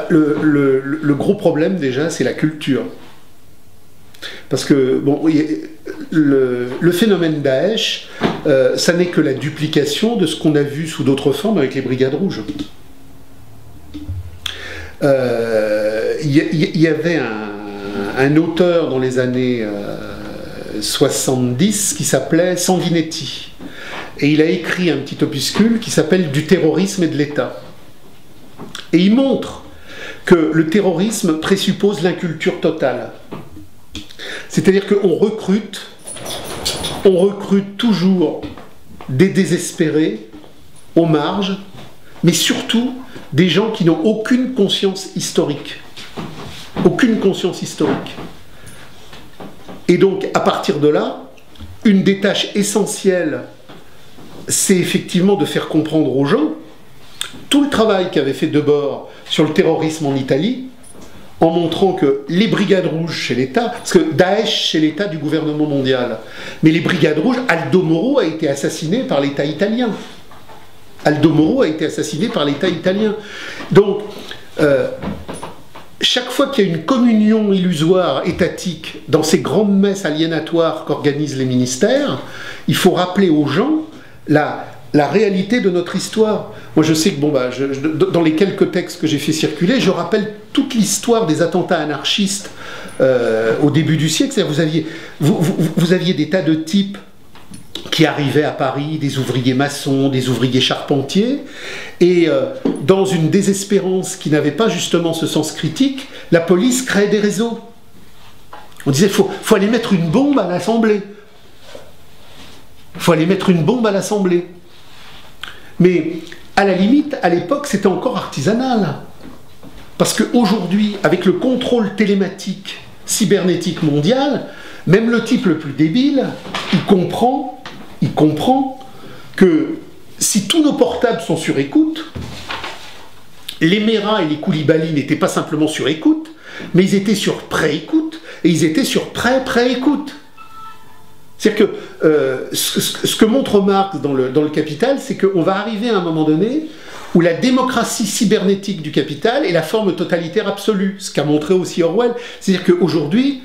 Le gros problème déjà, c'est la culture. Parce que bon, le phénomène Daesh, ça n'est que la duplication de ce qu'on a vu sous d'autres formes avec les Brigades Rouges. Y avait un auteur dans les années 70 qui s'appelait Sanguinetti. Et il a écrit un petit opuscule qui s'appelle « Du terrorisme et de l'État ». Et il montre que le terrorisme présuppose l'inculture totale. C'est-à-dire qu'on recrute toujours des désespérés aux marges, mais surtout des gens qui n'ont aucune conscience historique. Aucune conscience historique. Et donc, à partir de là, une des tâches essentielles, c'est effectivement de faire comprendre aux gens tout le travail qu'avait fait Debord sur le terrorisme en Italie, en montrant que les Brigades Rouges chez l'État, parce que Daesh chez l'État du gouvernement mondial, mais les Brigades Rouges, Aldo Moro a été assassiné par l'État italien. Aldo Moro a été assassiné par l'État italien. Donc, chaque fois qu'il y a une communion illusoire étatique dans ces grandes messes aliénatoires qu'organisent les ministères, il faut rappeler aux gens la réalité de notre histoire. Moi, je sais que dans les quelques textes que j'ai fait circuler, je rappelle toute l'histoire des attentats anarchistes au début du siècle. C'est-à-dire, vous aviez des tas de types qui arrivaient à Paris, des ouvriers maçons, des ouvriers charpentiers, et dans une désespérance qui n'avait pas justement ce sens critique, la police créait des réseaux. On disait, faut aller mettre une bombe à l'Assemblée. Il faut aller mettre une bombe à l'Assemblée. Mais à la limite, à l'époque, c'était encore artisanal. Parce qu'aujourd'hui, avec le contrôle télématique, cybernétique mondial, même le type le plus débile, il comprend que si tous nos portables sont sur écoute, les Mera et les Koulibaly n'étaient pas simplement sur écoute, mais ils étaient sur pré-écoute, et ils étaient sur pré-écoute. C'est-à-dire que ce que montre Marx dans le Capital, c'est qu'on va arriver à un moment donné où la démocratie cybernétique du capital est la forme totalitaire absolue, ce qu'a montré aussi Orwell. C'est-à-dire qu'aujourd'hui,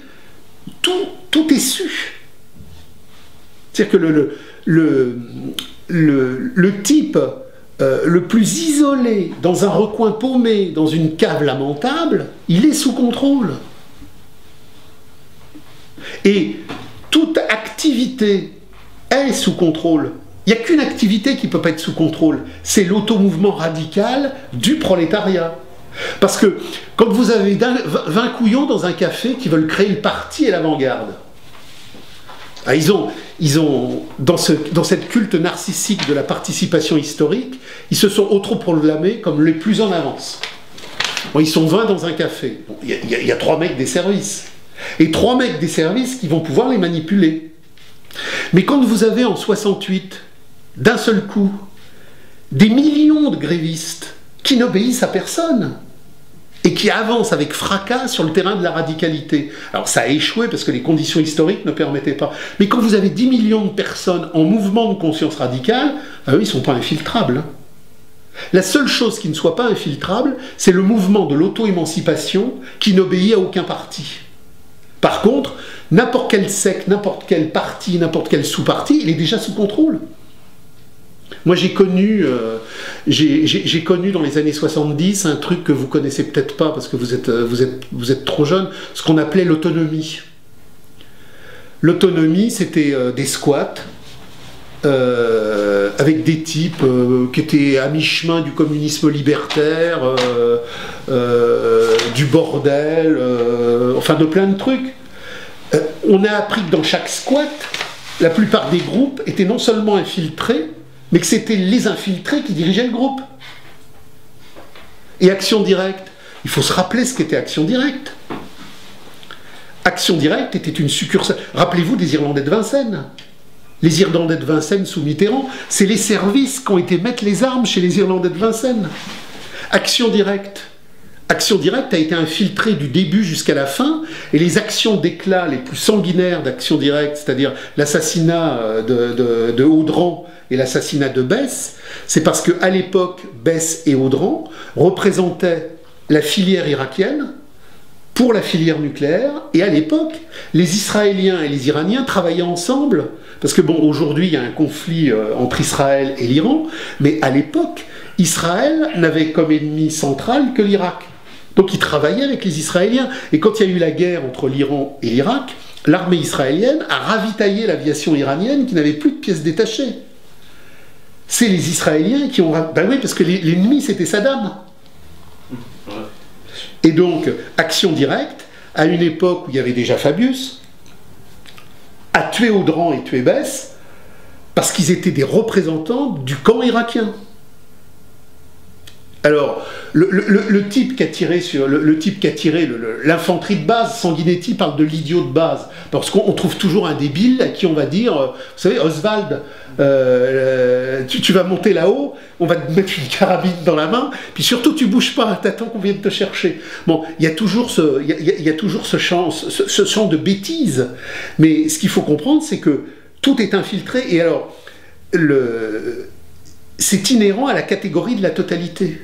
tout est su. C'est-à-dire que le type le plus isolé dans un recoin paumé, dans une cave lamentable, il est sous contrôle. Et toute activité est sous contrôle. Il n'y a qu'une activité qui ne peut pas être sous contrôle, c'est l'automouvement radical du prolétariat. Parce que quand vous avez 20 couillons dans un café qui veulent créer le parti et l'avant-garde, ils ont dans cette culte narcissique de la participation historique, ils se sont autoproclamés comme les plus en avance. Bon, ils sont 20 dans un café. Il y a 3 mecs des services. Et 3 mecs des services qui vont pouvoir les manipuler. Mais quand vous avez en 68, d'un seul coup, des millions de grévistes qui n'obéissent à personne et qui avancent avec fracas sur le terrain de la radicalité. Alors ça a échoué parce que les conditions historiques ne permettaient pas. Mais quand vous avez 10 millions de personnes en mouvement de conscience radicale, eux, ils ne sont pas infiltrables. La seule chose qui ne soit pas infiltrable, c'est le mouvement de l'auto-émancipation qui n'obéit à aucun parti. Par contre, n'importe quel secte, n'importe quel parti, n'importe quel sous-parti, il est déjà sous contrôle. Moi, j'ai connu dans les années 70 un truc que vous connaissez peut-être pas parce que vous êtes trop jeune, ce qu'on appelait l'autonomie. L'autonomie, c'était des squats avec des types qui étaient à mi-chemin du communisme libertaire, du bordel, enfin de plein de trucs. On a appris que dans chaque squat, la plupart des groupes étaient non seulement infiltrés, mais que c'était les infiltrés qui dirigeaient le groupe. Et Action Directe, il faut se rappeler ce qu'était Action Directe. Action Directe était une succursale. Rappelez-vous des Irlandais de Vincennes. Les Irlandais de Vincennes sous Mitterrand, c'est les services qui ont été mettre les armes chez les Irlandais de Vincennes. Action Directe. Action Directe a été infiltrée du début jusqu'à la fin, et les actions d'éclat les plus sanguinaires d'Action Directe, c'est-à-dire l'assassinat de Audran et l'assassinat de Besse, c'est parce qu'à l'époque, Besse et Audran représentaient la filière irakienne pour la filière nucléaire, et à l'époque, les Israéliens et les Iraniens travaillaient ensemble, parce que bon, aujourd'hui, il y a un conflit entre Israël et l'Iran, mais à l'époque, Israël n'avait comme ennemi central que l'Irak. Donc ils travaillaient avec les Israéliens, et quand il y a eu la guerre entre l'Iran et l'Irak, l'armée israélienne a ravitaillé l'aviation iranienne qui n'avait plus de pièces détachées. C'est les Israéliens qui ont... Ben oui, parce que l'ennemi, c'était Saddam. Et donc, action directe, à une époque où il y avait déjà Fabius, a tué Audran et tué Bess, parce qu'ils étaient des représentants du camp irakien. Alors, le type qui a tiré sur l'infanterie de base, Sanguinetti parle de l'idiot de base, parce qu'on trouve toujours un débile à qui on va dire, vous savez, Oswald, tu vas monter là-haut, on va te mettre une carabine dans la main, puis surtout tu bouges pas, t'attends qu'on vienne te chercher. Bon, il y a toujours ce champ de bêtises, mais ce qu'il faut comprendre, c'est que tout est infiltré, et alors, c'est inhérent à la catégorie de la totalité.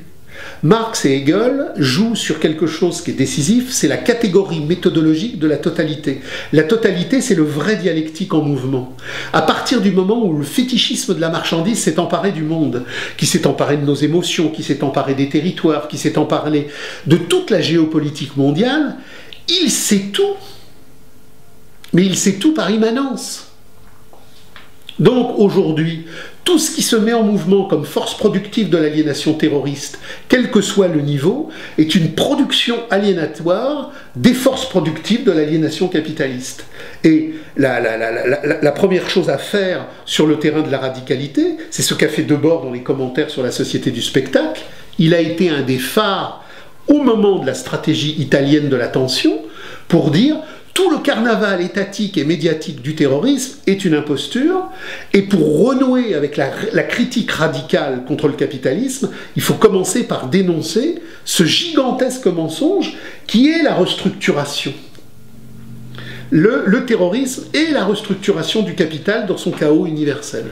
Marx et Hegel jouent sur quelque chose qui est décisif, c'est la catégorie méthodologique de la totalité. La totalité, c'est le vrai dialectique en mouvement. À partir du moment où le fétichisme de la marchandise s'est emparé du monde, qui s'est emparé de nos émotions, qui s'est emparé des territoires, qui s'est emparé de toute la géopolitique mondiale, il sait tout. Mais il sait tout par immanence. Donc aujourd'hui, tout ce qui se met en mouvement comme force productive de l'aliénation terroriste, quel que soit le niveau, est une production aliénatoire des forces productives de l'aliénation capitaliste. Et la première chose à faire sur le terrain de la radicalité, c'est ce qu'a fait Debord dans les commentaires sur la société du spectacle. Il a été un des phares au moment de la stratégie italienne de la tension pour dire tout le carnaval étatique et médiatique du terrorisme est une imposture, et pour renouer avec la critique radicale contre le capitalisme, il faut commencer par dénoncer ce gigantesque mensonge qui est la restructuration. Le terrorisme est la restructuration du capital dans son chaos universel.